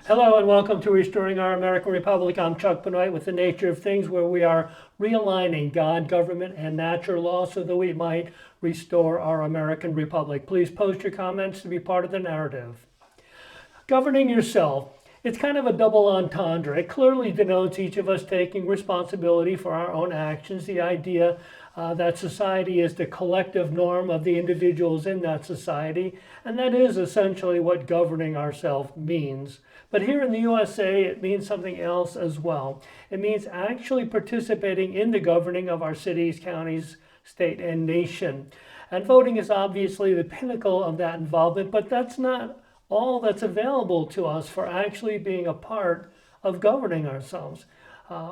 Hello and welcome to Restoring Our American Republic. I'm Chuck Benoit with The Nature of Things, where we are realigning God, government, and natural law so that we might restore our American Republic. Please post your comments to be part of the narrative. Governing yourself. It's kind of a double entendre. It clearly denotes each of us taking responsibility for our own actions, the idea that society is the collective norm of the individuals in that society, and that is essentially what governing ourselves means. But here in the USA, it means something else as well. It means actually participating in the governing of our cities, counties, state, and nation. And voting is obviously the pinnacle of that involvement, but that's not all that's available to us for actually being a part of governing ourselves.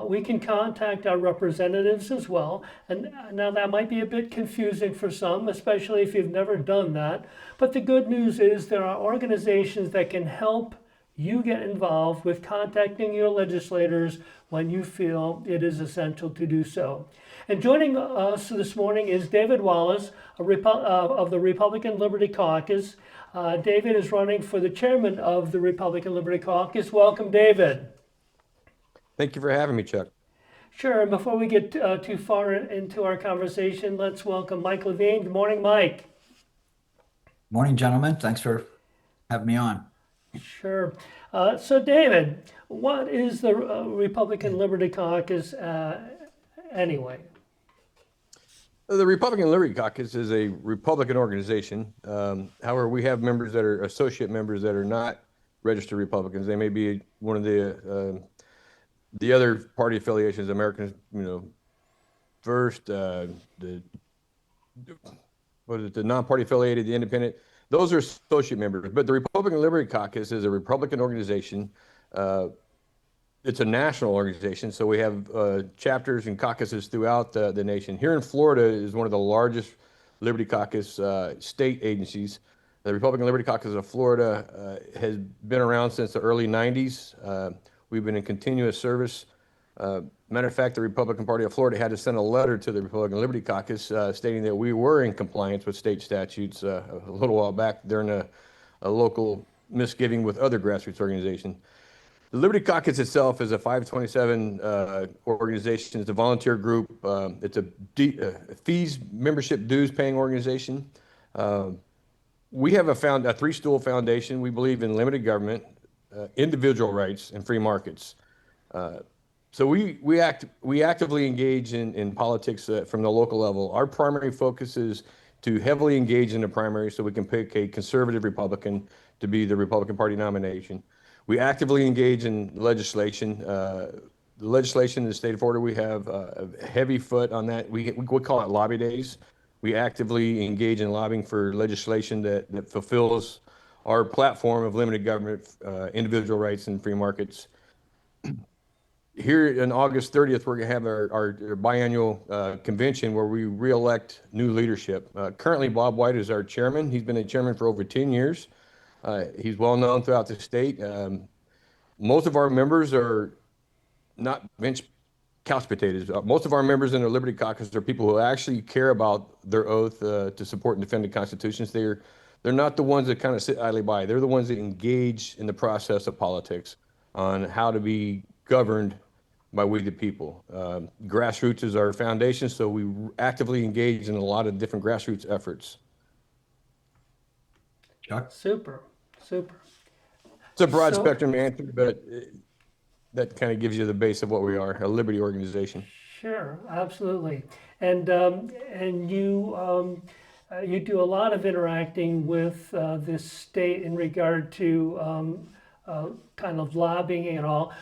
We can contact our representatives as well. And now that might be a bit confusing for some, especially if you've never done that. But the good news is there are organizations that can help you get involved with contacting your legislators when you feel it is essential to do so. And joining us this morning is David Wallis of the Republican Liberty Caucus. David is running for the chairman of the Republican Liberty Caucus. Welcome, David. Thank you for having me, Chuck. Sure, and before we get too far into our conversation, let's welcome Mike Levine. Good morning, Mike. Morning, gentlemen. Thanks for having me on. Sure. So, David, what is the Republican Liberty Caucus anyway? The Republican Liberty Caucus is a Republican organization. However, we have members that are associate members that are not registered Republicans. They may be one of the other party affiliations, Americans, First, the non-party affiliated, the independent. Those are associate members. But the Republican Liberty Caucus is a Republican organization. It's a national organization, so we have chapters and caucuses throughout the nation. Here in Florida is one of the largest Liberty Caucus state agencies. The Republican Liberty Caucus of Florida has been around since the early 90s. We've been in continuous service. Matter of fact, the Republican Party of Florida had to send a letter to the Republican Liberty Caucus stating that we were in compliance with state statutes a little while back during a local misgiving with other grassroots organizations. The Liberty Caucus itself is a 527 organization. It's a volunteer group. It's a fees, membership dues paying organization. We have a three-stool foundation. We believe in limited government, individual rights, and free markets. So we actively engage in politics from the local level. Our primary focus is to heavily engage in the primary so we can pick a conservative Republican to be the Republican Party nomination. We actively engage in legislation. The legislation in the state of Florida, we have a heavy foot on that. We call it lobby days. We actively engage in lobbying for legislation that fulfills our platform of limited government, individual rights, and free markets. Here on August 30th, we're going to have our biannual convention where we re-elect new leadership. Currently, Bob White is our chairman. He's been a chairman for over 10 years. He's well known throughout the state. Most of our members are not bench couch potatoes. Most of our members in the Liberty Caucus are people who actually care about their oath to support and defend the Constitution. They're not the ones that kind of sit idly by. They're the ones that engage in the process of politics on how to be governed by we the people. Grassroots is our foundation, so we actively engage in a lot of different grassroots efforts. Chuck? Super. It's a broad spectrum answer, but that kind of gives you the base of what we are, a liberty organization. Sure, absolutely. And you do a lot of interacting with this state in regard to kind of lobbying and all,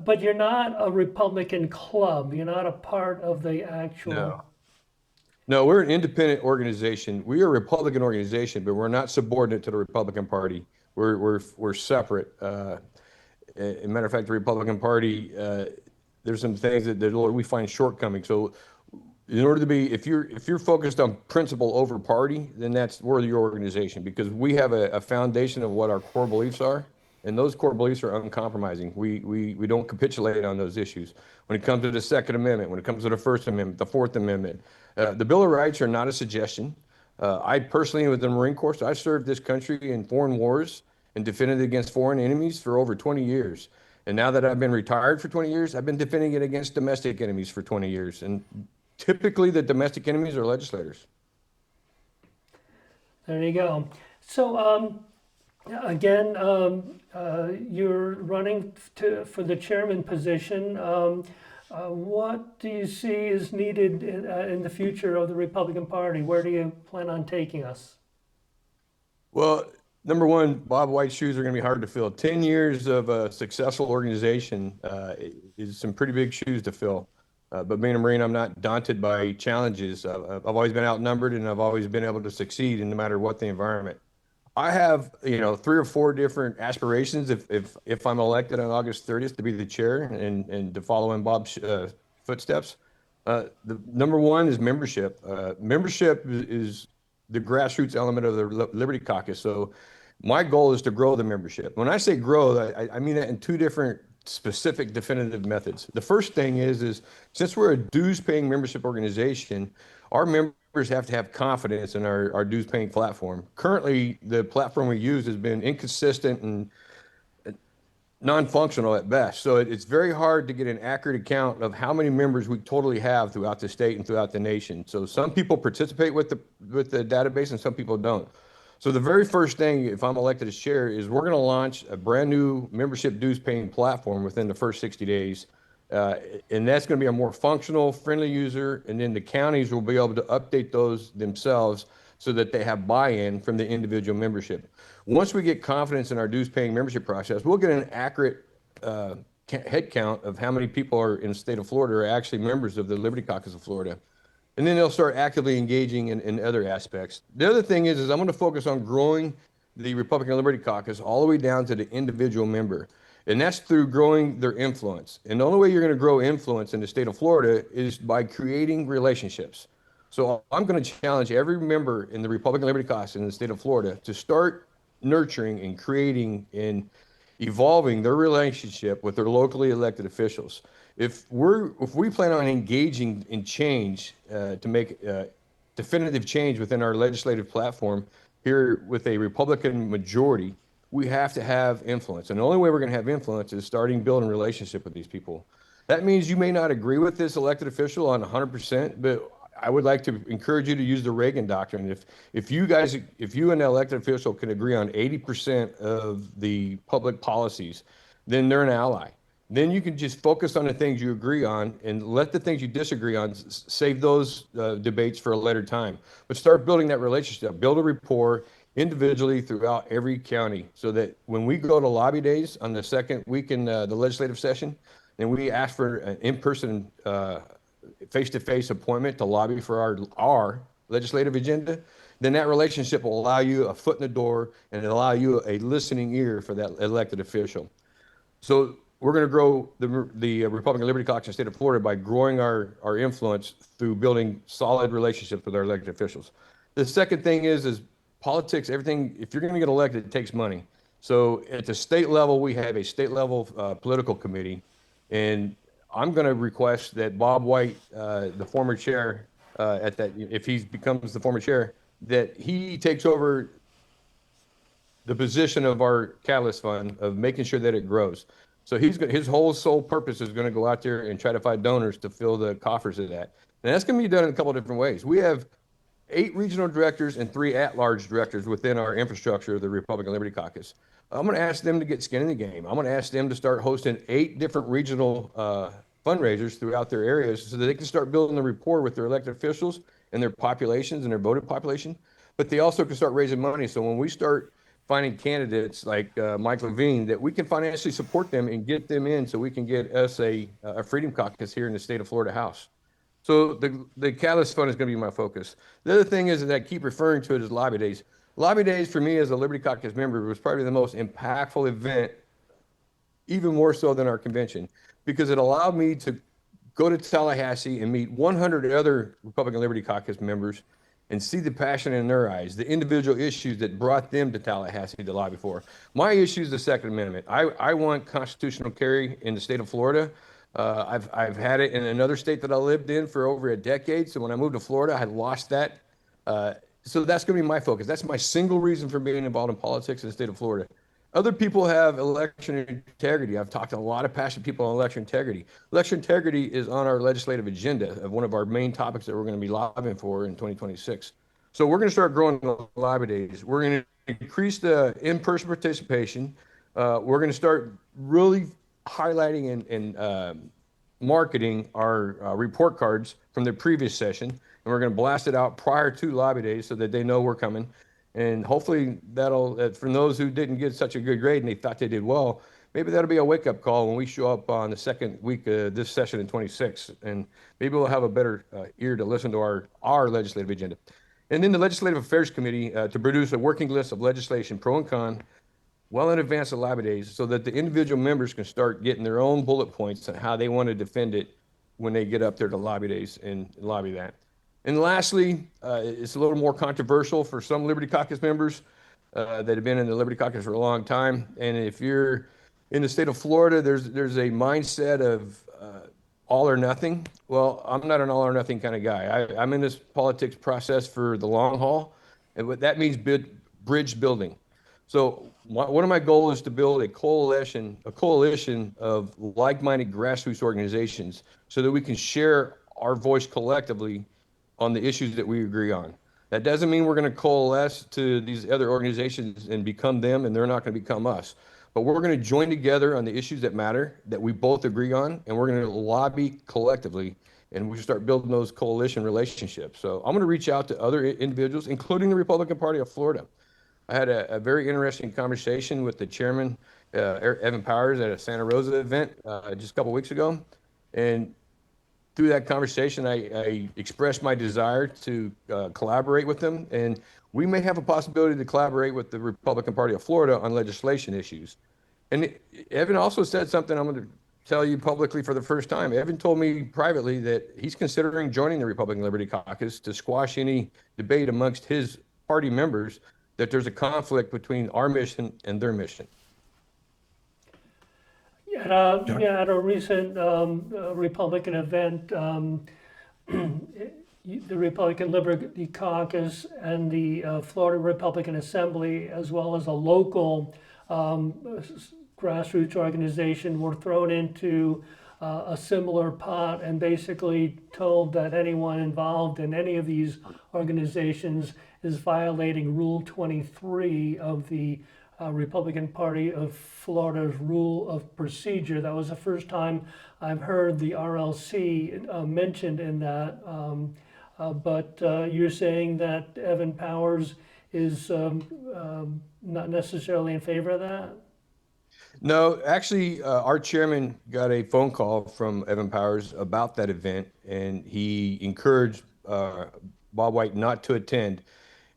but you're not a Republican club. You're not a part of the actual. No, we're an independent organization. We are a Republican organization, but we're not subordinate to the Republican Party. We're separate. As a matter of fact, the Republican Party, there's some things that we find shortcomings. So, in order to be, if you're focused on principle over party, then we're your organization, because we have a foundation of what our core beliefs are, and those core beliefs are uncompromising. We don't capitulate on those issues. When it comes to the Second Amendment, when it comes to the First Amendment, the Fourth Amendment, the Bill of Rights are not a suggestion. I personally was in the Marine Corps, so I served this country in foreign wars, and defended it against foreign enemies for over 20 years. And now that I've been retired for 20 years, I've been defending it against domestic enemies for 20 years. And typically the domestic enemies are legislators. There you go. So again, you're running for the chairman position. What do you see is needed in the future of the Republican Party? Where do you plan on taking us? Well, number one, Bob White's shoes are going to be hard to fill. 10 years of a successful organization is some pretty big shoes to fill. But being a Marine, I'm not daunted by challenges. I've always been outnumbered, and I've always been able to succeed in no matter what the environment. I have, 3 or 4 different aspirations if I'm elected on August 30th to be the chair and to follow in Bob's footsteps. The number one is membership. Membership is the grassroots element of the Liberty Caucus. So my goal is to grow the membership. When I say grow, I mean that in 2 different specific definitive methods. The first thing is since we're a dues-paying membership organization, our members have to have confidence in our dues-paying platform. Currently, the platform we use has been inconsistent and non-functional at best. So it's very hard to get an accurate account of how many members we totally have throughout the state and throughout the nation. So some people participate with the database and some people don't. So the very first thing, if I'm elected as chair, is we're going to launch a brand new membership dues paying platform within the first 60 days. And that's going to be a more functional, friendly user. And then the counties will be able to update those themselves so that they have buy-in from the individual membership. Once we get confidence in our dues paying membership process, we'll get an accurate head count of how many people are in the state of Florida are actually members of the Liberty Caucus of Florida. And then they'll start actively engaging in other aspects. The other thing is I'm going to focus on growing the Republican Liberty Caucus all the way down to the individual member. And that's through growing their influence. And the only way you're going to grow influence in the state of Florida is by creating relationships. So I'm going to challenge every member in the Republican Liberty Caucus in the state of Florida to start nurturing and creating and evolving their relationship with their locally elected officials. If we plan on engaging in change to make definitive change within our legislative platform here with a Republican majority, we have to have influence. And the only way we're going to have influence is starting building a relationship with these people. That means you may not agree with this elected official on 100%, but I would like to encourage you to use the Reagan doctrine. If you and the elected official can agree on 80% of the public policies, then they're an ally. Then you can just focus on the things you agree on and let the things you disagree on, save those debates for a later time. But start building that relationship, build a rapport individually throughout every county so that when we go to lobby days on the second week in the legislative session, and we ask for an in-person face-to-face appointment to lobby for our legislative agenda, then that relationship will allow you a foot in the door and allow you a listening ear for that elected official. So we're going to grow the Republican Liberty Caucus in the state of Florida by growing our influence through building solid relationships with our elected officials. The second thing is politics. Everything, if you're going to get elected, it takes money. So at the state level, we have a state level political committee, and I'm going to request that Bob White, the former chair, if he becomes the former chair, that he takes over the position of our Catalyst Fund of making sure that it grows. So his whole sole purpose is going to go out there and try to find donors to fill the coffers of that. And that's going to be done in a couple of different ways. We have 8 regional directors and 3 at-large directors within our infrastructure of the Republican Liberty Caucus. I'm going to ask them to get skin in the game. I'm going to ask them to start hosting 8 different regional fundraisers throughout their areas so that they can start building the rapport with their elected officials and their populations and their voting population. But they also can start raising money. So when we start finding candidates like Mike Levine, that we can financially support them and get them in so we can get us a Freedom Caucus here in the state of Florida House. So the Catalyst Fund is going to be my focus. The other thing is that I keep referring to it as lobby days. Lobby days for me as a Liberty Caucus member was probably the most impactful event, even more so than our convention, because it allowed me to go to Tallahassee and meet 100 other Republican Liberty Caucus members and see the passion in their eyes, the individual issues that brought them to Tallahassee to lobby for. My issue is the Second Amendment. I want constitutional carry in the state of Florida. I've had it in another state that I lived in for over a decade. So when I moved to Florida, I had lost that. So that's going to be my focus. That's my single reason for being involved in politics in the state of Florida. Other people have election integrity. I've talked to a lot of passionate people on election integrity. Election integrity is on our legislative agenda of one of our main topics that we're going to be lobbying for in 2026. So we're going to start growing the lobby days. We're going to increase the in-person participation. We're going to start really highlighting and marketing our report cards from the previous session, and we're going to blast it out prior to lobby days so that they know we're coming. And hopefully that'll, for those who didn't get such a good grade and they thought they did well, maybe that'll be a wake-up call when we show up on the second week of this session in 26, and maybe we'll have a better ear to listen to our legislative agenda. And then the Legislative Affairs Committee to produce a working list of legislation, pro and con, well in advance of lobby days, so that the individual members can start getting their own bullet points on how they want to defend it when they get up there to lobby days and lobby that. And lastly, it's a little more controversial for some Liberty Caucus members that have been in the Liberty Caucus for a long time. And if you're in the state of Florida, there's a mindset of all or nothing. Well, I'm not an all or nothing kind of guy. I'm in this politics process for the long haul, and what that means bridge building. So one of my goals is to build a coalition of like-minded grassroots organizations so that we can share our voice collectively on the issues that we agree on. That doesn't mean we're going to coalesce to these other organizations and become them, and they're not going to become us. But we're going to join together on the issues that matter, that we both agree on, and we're going to lobby collectively, and we start building those coalition relationships. So I'm going to reach out to other individuals, including the Republican Party of Florida. I had a very interesting conversation with the chairman, Evan Powers, at a Santa Rosa event just a couple weeks ago. And through that conversation, I expressed my desire to collaborate with them. And we may have a possibility to collaborate with the Republican Party of Florida on legislation issues. And Evan also said something I'm going to tell you publicly for the first time. Evan told me privately that he's considering joining the Republican Liberty Caucus to squash any debate amongst his party members that there's a conflict between our mission and their mission. At a recent Republican event, the Republican Liberty Caucus and the Florida Republican Assembly, as well as a local grassroots organization, were thrown into a similar pot and basically told that anyone involved in any of these organizations is violating Rule 23 of the Republican Party of Florida's Rule of Procedure. That was the first time I've heard the RLC mentioned in that. But you're saying that Evan Powers is not necessarily in favor of that? No, actually, our chairman got a phone call from Evan Powers about that event, and he encouraged Bob White not to attend.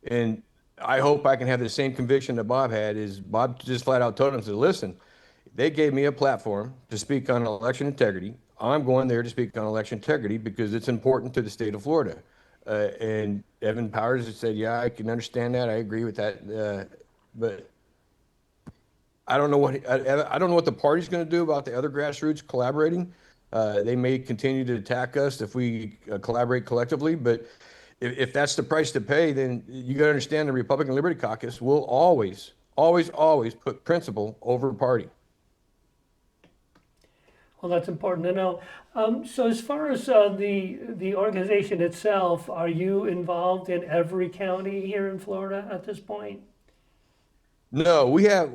And I hope I can have the same conviction that Bob had. Is Bob just flat out told him, said, listen, they gave me a platform to speak on election integrity. I'm going there to speak on election integrity because it's important to the state of Florida. And Evan Powers said, yeah, I can understand that. I agree with that. But I don't know what the party's going to do about the other grassroots collaborating. They may continue to attack us if we collaborate collectively, but if that's the price to pay, then you got to understand the Republican Liberty Caucus will always put principle over party. Well, that's important to know. So as far as the organization itself, are you involved in every county here in Florida at this point? No, we have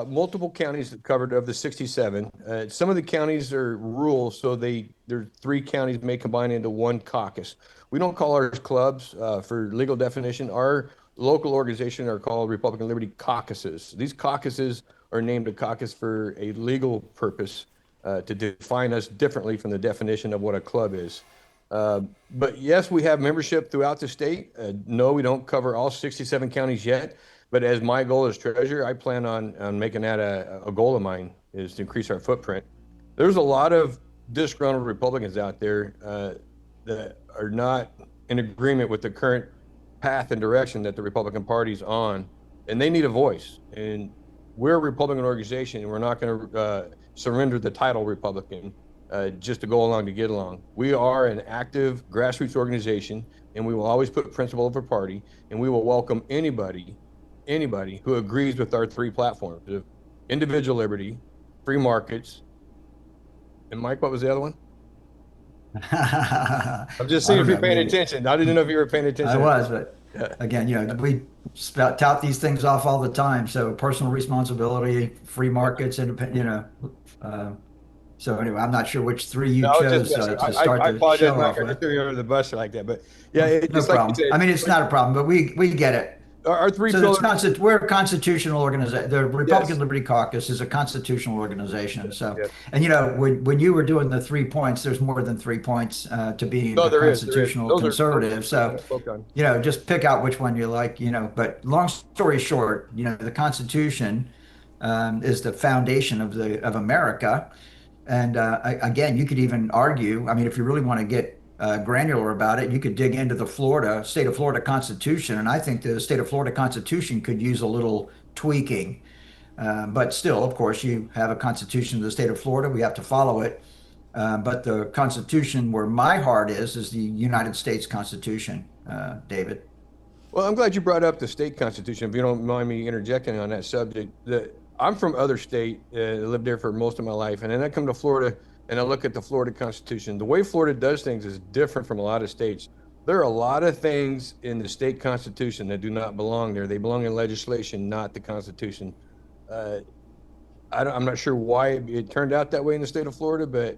multiple counties covered of the 67. Some of the counties are rural, so there's 3 counties may combine into one caucus. We don't call ours clubs for legal definition. Our local organization are called Republican Liberty Caucuses. These caucuses are named a caucus for a legal purpose to define us differently from the definition of what a club is. But yes, we have membership throughout the state. No, we don't cover all 67 counties yet. But as my goal as treasurer, I plan on making that a goal of mine, is to increase our footprint. There's a lot of disgruntled Republicans out there that are not in agreement with the current path and direction that the Republican Party's on, and they need a voice. And we're a Republican organization, and we're not going to surrender the title Republican just to go along to get along. We are an active grassroots organization, and we will always put principle over party, and we will welcome anybody who agrees with our 3 platforms. individual liberty, free markets, and Mike, what was the other one? I I'm just seeing if don't you're know. paying attention. I didn't know if you were paying I attention. was, but Yeah. again, we tout these things off all the time. So personal responsibility, free markets, independent, uh, so anyway, I'm not sure which three you No, I was just chose messing. to start I the apologize, show Mike. off I just with. threw you under the bus like that. But yeah, it No just like you problem. said, I mean, it's not a problem, but we get it. our three So pillars. we're a constitutional organization. The Republican Yes. Liberty Caucus is a constitutional organization. So, Yes. and when you were doing the 3 points, there's more than 3 points to being No, a there is. There is. constitutional Those are conservative. the points So, I spoke on. just pick out which one you like. But long story short, the Constitution is the foundation of America. And again, you could even argue, I mean, if you really want to get granular about it, you could dig into the state of Florida Constitution. And I think the state of Florida Constitution could use a little tweaking. But still, of course, you have a Constitution of the state of Florida. We have to follow it. But the Constitution where my heart is the United States Constitution, David. Well, I'm glad you brought up the state constitution. If you don't mind me interjecting on that subject, I'm from other state, lived there for most of my life, and then I come to Florida and I look at the Florida Constitution. The way Florida does things is different from a lot of states. There are a lot of things in the state constitution that do not belong there. They belong in legislation, not the Constitution. Uh, I'm not sure why it turned out that way in the state of Florida, but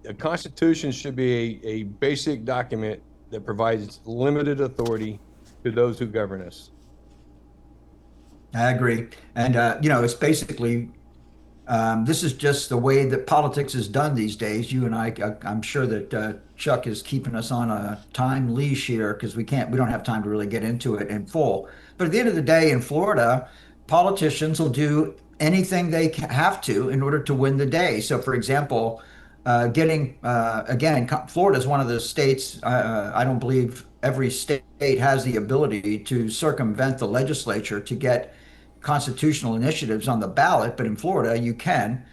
a constitution should be a basic document that provides limited authority to those who govern us. I agree. And, it's basically this is just the way that politics is done these days. You and I'm sure that Chuck is keeping us on a time leash here because we don't have time to really get into it in full. But at the end of the day, in Florida, politicians will do anything they have to in order to win the day. So, for example, Florida is one of the states. I don't believe every state has the ability to circumvent the legislature to get constitutional initiatives on the ballot, but in Florida, you can.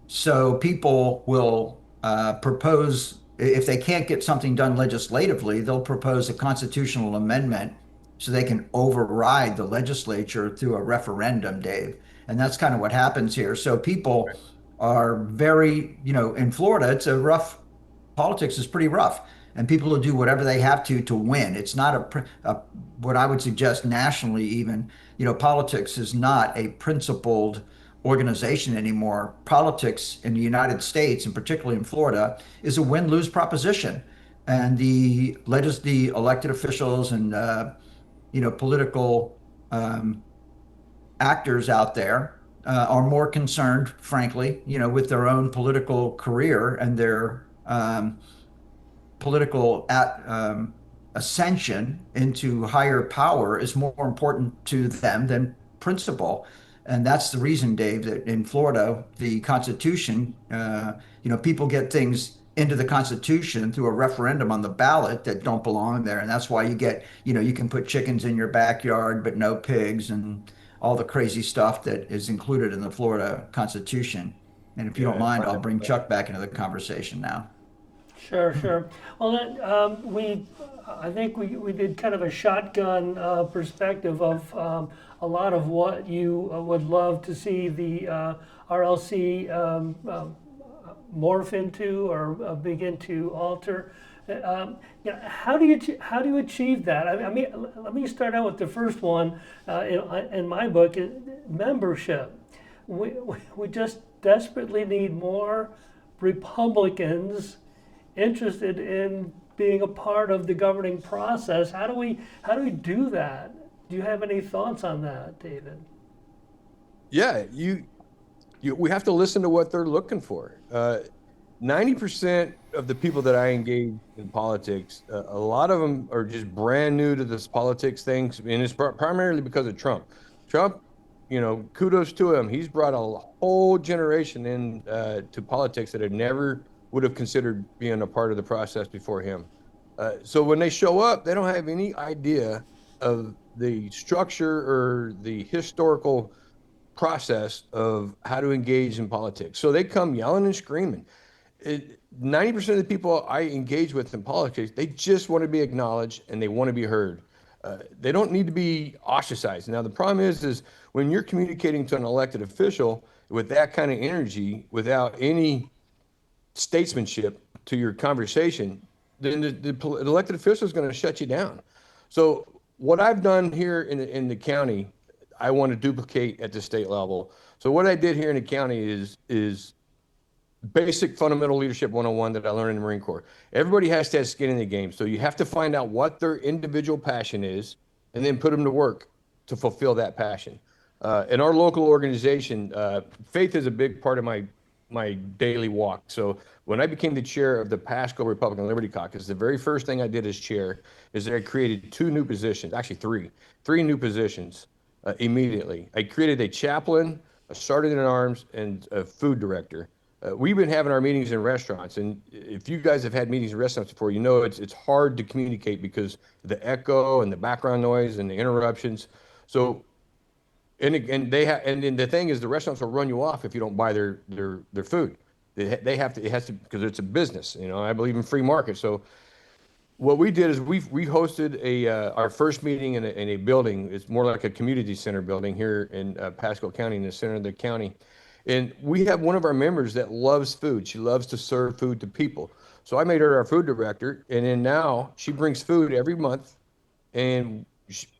So people will propose, if they can't get something done legislatively, they'll propose a constitutional amendment so they can override the legislature through a referendum, Dave. And that's kind of what happens here. So people are very, in Florida, it's a rough, politics is pretty rough. And people will do whatever they have to win. It's not what I would suggest nationally, even, politics is not a principled organization anymore. Politics in the United States, and particularly in Florida, is a win-lose proposition. And the elected officials and political actors out there are more concerned, frankly, with their own political career and their political ascension into higher power is more important to them than principle. And that's the reason, Dave, that in Florida, the Constitution, people get things into the Constitution through a referendum on the ballot that don't belong there. And that's why you get, you can put chickens in your backyard, but no pigs and all the crazy stuff that is included in the Florida Constitution. And if you don't mind, I'll bring Chuck back into the conversation now. Sure, sure. Well, I think we did kind of a shotgun perspective of a lot of what you would love to see the RLC morph into or begin to alter. How do you achieve that? I mean, let me start out with the first one in my book, membership. We just desperately need more Republicans interested in being a part of the governing process. How do we do that? Do you have any thoughts on that, David? Yeah, we have to listen to what they're looking for. 90% of the people that I engage in politics, a lot of them are just brand new to this politics thing, and it's primarily because of Trump. Trump, kudos to him. He's brought a whole generation in to politics that had never would have considered being a part of the process before him. So when they show up, they don't have any idea of the structure or the historical process of how to engage in politics. So they come yelling and screaming. 90% of the people I engage with in politics, they just want to be acknowledged and they want to be heard. They don't need to be ostracized. Now, the problem is when you're communicating to an elected official, with that kind of energy, without any statesmanship to your conversation, then the elected official is going to shut you down. So what I've done here in the county, I want to duplicate at the state level. So what I did here in the county is basic fundamental leadership 101 that I learned in the Marine Corps. Everybody has to have skin in the game. So you have to find out what their individual passion is and then put them to work to fulfill that passion. In our local organization, faith is a big part of my daily walk. So when I became the chair of the Pasco Republican Liberty Caucus, the very first thing I did as chair is that I created two new positions, actually three new positions immediately. I created a chaplain, a sergeant at arms, and a food director. We've been having our meetings in restaurants, and if you guys have had meetings in restaurants before, you know it's hard to communicate because the echo and the background noise and the interruptions. So, and then the thing is, the restaurants will run you off if you don't buy their food. They have to, it has to, because it's a business. You know, I believe in free market. So what we did is we hosted our first meeting in a building. It's more like a community center building here in Pasco County, in the center of the county. And we have one of our members that loves food. She loves to serve food to people. So I made her our food director, and then now she brings food every month, and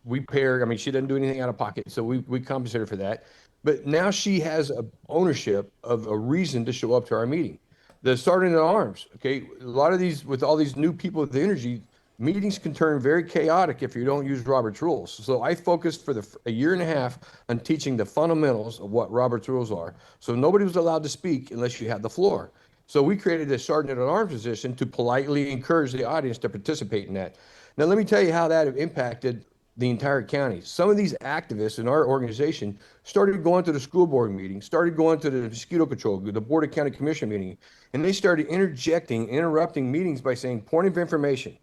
we pay her. I mean, she doesn't do anything out of pocket, so we compensate her for that. But now she has a ownership of a reason to show up to our meeting. The sergeant at arms, okay, a lot of these, with all these new people with energy, meetings can turn very chaotic if you don't use Robert's rules. So I focused for a year and a half on teaching the fundamentals of what Robert's rules are. So nobody was allowed to speak unless you had the floor. So we created a sergeant at arms position to politely encourage the audience to participate in that. Now, let me tell you how that impacted the entire county. Some of these activists in our organization started going to the school board meeting, started going to the mosquito control, the Board of County Commission meeting, and they started interrupting meetings by saying, point of information,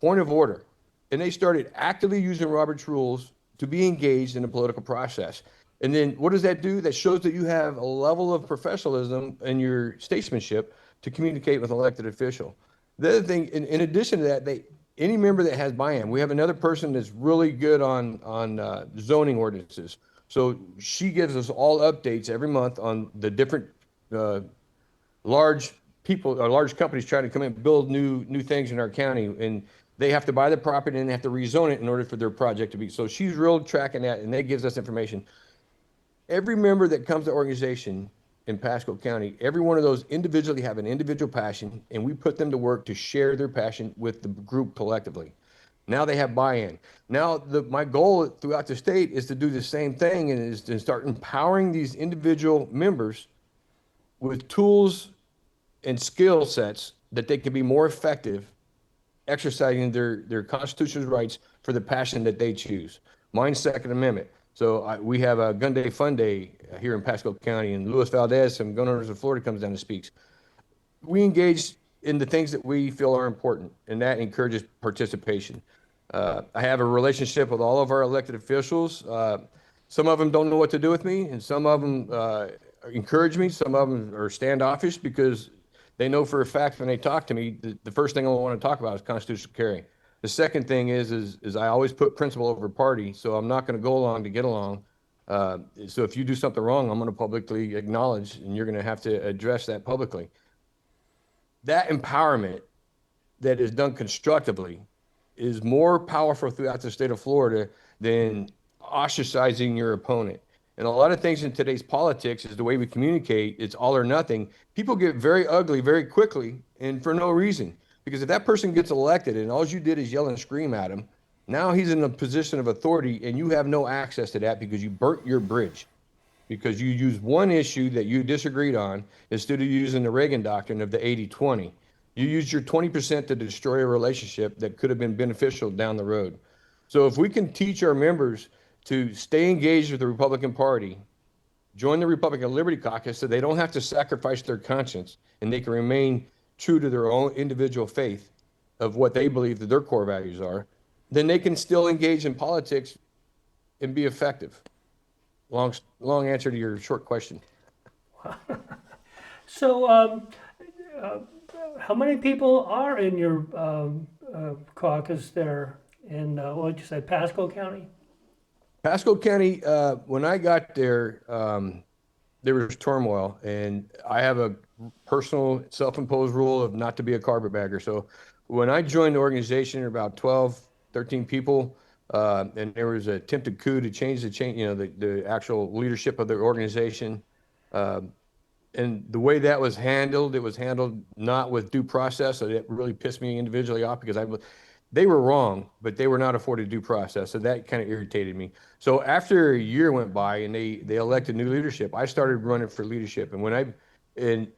point of order. And they started actively using Robert's rules to be engaged in the political process. And then what does that do? That shows that you have a level of professionalism in your statesmanship to communicate with an elected official. The other thing, in addition to that, any member that has buy-in, we have another person that's really good on zoning ordinances. So she gives us all updates every month on the different large companies trying to come in and build new things in our county, and they have to buy the property and they have to rezone it in order for their project to be. So she's real tracking that, and that gives us information. Every member that comes to organization in Pasco County, every one of those individually have an individual passion, and we put them to work to share their passion with the group collectively. Now they have buy-in. Now my goal throughout the state is to do the same thing, and is to start empowering these individual members with tools and skill sets that they can be more effective exercising their constitutional rights for the passion that they choose. Mine's Second Amendment. So we have a Gun Day Fun Day here in Pasco County, and Luis Valdez, some gun owners of Florida, comes down and speaks. We engage in the things that we feel are important, and that encourages participation. I have a relationship with all of our elected officials. Some of them don't know what to do with me, and some of them encourage me. Some of them are standoffish because they know for a fact when they talk to me, the first thing I want to talk about is constitutional carry. The second thing is I always put principle over party, so I'm not going to go along to get along. So if you do something wrong, I'm going to publicly acknowledge, and you're going to have to address that publicly. That empowerment that is done constructively is more powerful throughout the state of Florida than ostracizing your opponent. And a lot of things in today's politics is the way we communicate. It's all or nothing. People get very ugly very quickly and for no reason. Because if that person gets elected and all you did is yell and scream at him, now he's in a position of authority and you have no access to that because you burnt your bridge. Because you used one issue that you disagreed on instead of using the Reagan doctrine of the 80-20. You used your 20% to destroy a relationship that could have been beneficial down the road. So if we can teach our members to stay engaged with the Republican Party, join the Republican Liberty Caucus so they don't have to sacrifice their conscience and they can remain true to their own individual faith of what they believe that their core values are, then they can still engage in politics and be effective. Long answer to your short question. So, how many people are in your caucus there in, what did you say, Pasco County? Pasco County, when I got there, there was turmoil, and I have a personal self-imposed rule of not to be a carpetbagger. So when I joined the organization, there were about 12, 13 people, and there was an attempted coup to change the actual leadership of the organization. Um, and the way that was handled, it was handled not with due process. So it really pissed me individually off because they were wrong, but they were not afforded due process. So that kind of irritated me. So after a year went by and they elected new leadership, I started running for leadership. And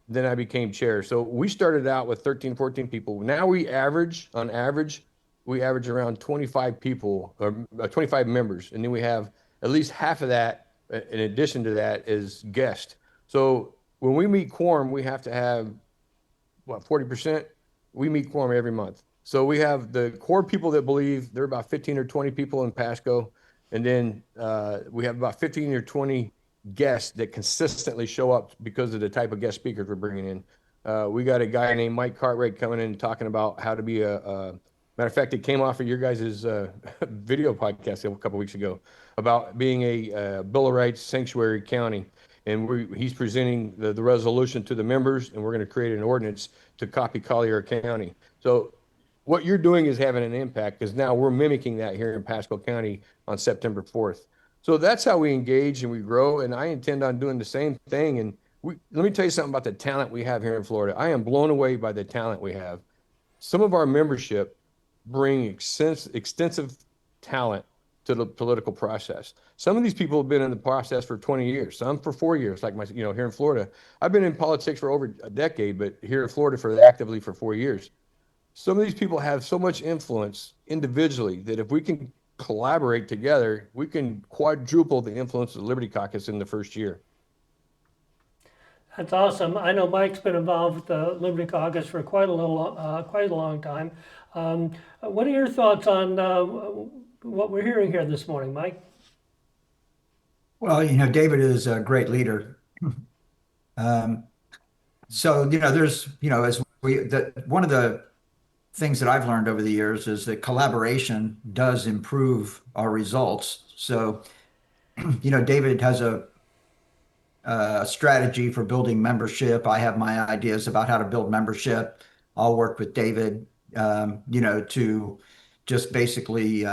then I became chair. So we started out with 13, 14 people. Now on average, we average around 25 people or 25 members. And then we have at least half of that, in addition to that, is guest. So when we meet quorum, we have to have, what, 40%? We meet quorum every month. So we have the core people that believe. There are about 15 or 20 people in Pasco. And then we have about 15 or 20 guests that consistently show up because of the type of guest speakers we're bringing in. We got a guy named Mike Cartwright coming in and talking about how to be matter of fact, it came off of your guys' video podcast a couple weeks ago about being a Bill of Rights sanctuary county. And he's presenting the resolution to the members, and we're going to create an ordinance to copy Collier County. So what you're doing is having an impact because now we're mimicking that here in Pasco County on September 4th. So that's how we engage and we grow. And I intend on doing the same thing. And let me tell you something about the talent we have here in Florida. I am blown away by the talent we have. Some of our membership bring extensive talent to the political process. Some of these people have been in the process for 20 years, some for 4 years, like here in Florida. I've been in politics for over a decade, but here in Florida actively for 4 years. Some of these people have so much influence individually that if we can collaborate together, we can quadruple the influence of the Liberty Caucus in the first year. That's awesome. I know Mike's been involved with the Liberty Caucus for quite a long time. What are your thoughts on what we're hearing here this morning, Mike? Well, David is a great leader. So, there's, as one of the things that I've learned over the years is that collaboration does improve our results. So, David has a strategy for building membership. I have my ideas about how to build membership. I'll work with David, to just basically,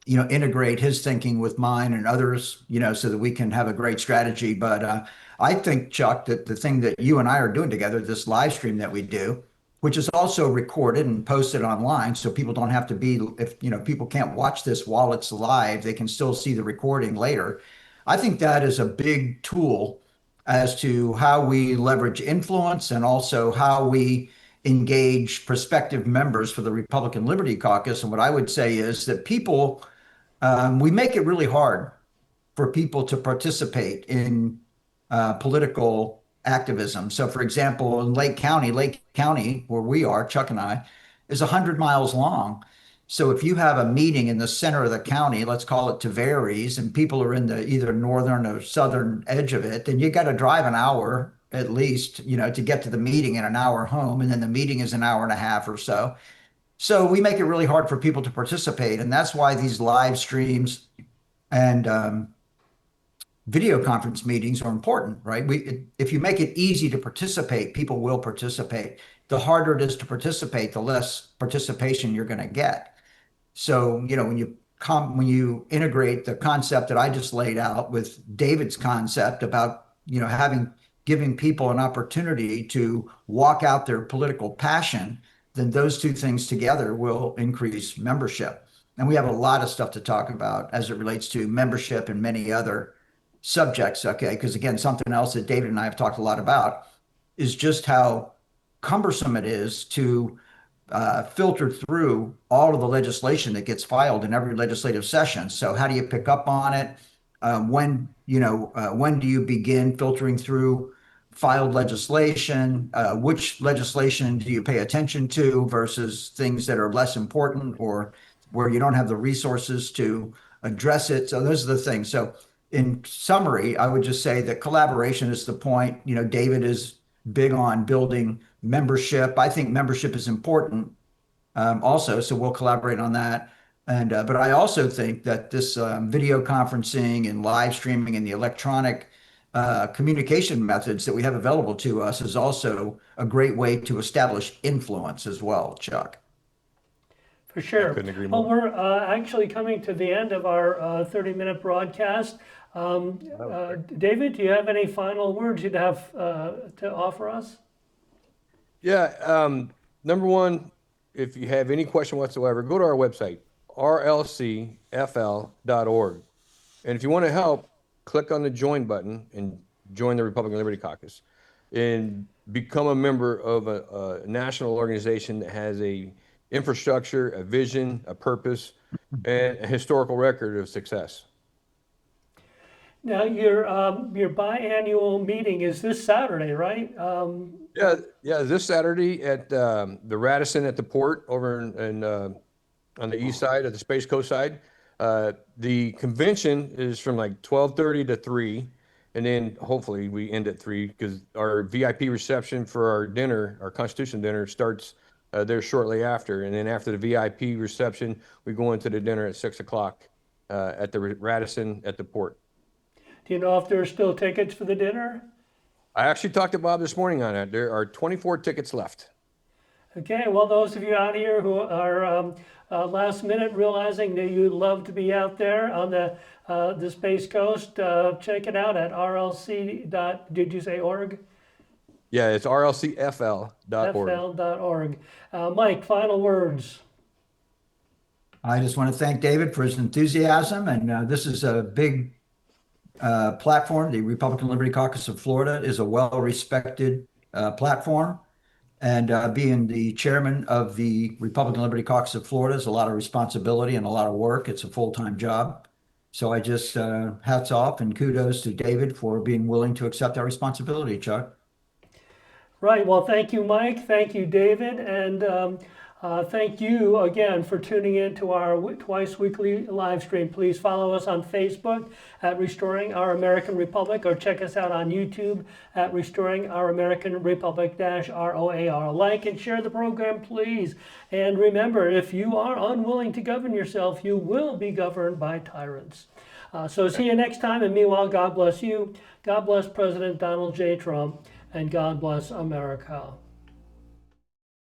integrate his thinking with mine and others, so that we can have a great strategy. But I think, Chuck, that the thing that you and I are doing together, this live stream that we do, which is also recorded and posted online, so people don't have to if people can't watch this while it's live, they can still see the recording later. I think that is a big tool as to how we leverage influence and also how we engage prospective members for the Republican Liberty Caucus. And what I would say is that we make it really hard for people to participate in political activism. So, for example, in Lake County, where we are, Chuck and I, is 100 miles long. So if you have a meeting in the center of the county, let's call it Tavares, and people are in the either northern or southern edge of it, then you got to drive an hour at least, to get to the meeting and an hour home. And then the meeting is an hour and a half or so. So we make it really hard for people to participate. And that's why these live streams and video conference meetings are important, right? If you make it easy to participate, people will participate. The harder it is to participate, the less participation you're going to get. So, when you integrate the concept that I just laid out with David's concept about, giving people an opportunity to walk out their political passion, then those two things together will increase membership. And we have a lot of stuff to talk about as it relates to membership and many other subjects, okay? Because again, something else that David and I have talked a lot about is just how cumbersome it is to filter through all of the legislation that gets filed in every legislative session. So how do you pick up on it? When do you begin filtering through filed legislation? Which legislation do you pay attention to versus things that are less important or where you don't have the resources to address it? So those are the things. So in summary, I would just say that collaboration is the point. David is big on building membership. I think membership is important also, so we'll collaborate on that. But I also think that this video conferencing and live streaming and the electronic communication methods that we have available to us is also a great way to establish influence as well, Chuck. For sure. couldn't agree Well, more. we're actually coming to the end of our 30-minute broadcast. David, do you have any final words you'd have to offer us? Yeah, number one, if you have any question whatsoever, go to our website, rlcfl.org. And if you want to help, click on the join button and join the Republican Liberty Caucus and become a member of a national organization that has a infrastructure, a vision, a purpose, and a historical record of success. Now, your biannual meeting is this Saturday, right? Yeah, this Saturday at the Raddison at the port over on the east side of the Space Coast side. The convention is from like 12:30 to 3, and then hopefully we end at 3 because our VIP reception for our dinner, our Constitution dinner, starts there shortly after. And then after the VIP reception, we go into the dinner at 6 o'clock at the Raddison at the port. Do you know if there are still tickets for the dinner? I actually talked to Bob this morning on it. There are 24 tickets left. Okay, well, those of you out here who are last minute realizing that you'd love to be out there on the Space Coast, check it out at rlc. Did you say org? Yeah, it's rlcfl.org. fl.org. Mike, final words. I just want to thank David for his enthusiasm, and this is a big platform. The Republican Liberty Caucus of Florida is a well-respected platform, and being the chairman of the Republican Liberty Caucus of Florida is a lot of responsibility and a lot of work. It's a full-time job. So I just hats off and kudos to David for being willing to accept that responsibility, Chuck. Right. Well, thank you, Mike. Thank you, David. And thank you again for tuning in to our twice weekly live stream. Please follow us on Facebook at Restoring Our American Republic, or check us out on YouTube at Restoring Our American Republic -ROAR. Like and share the program, please. And remember, if you are unwilling to govern yourself, you will be governed by tyrants. So see you next time. And meanwhile, God bless you. God bless President Donald J. Trump. And God bless America.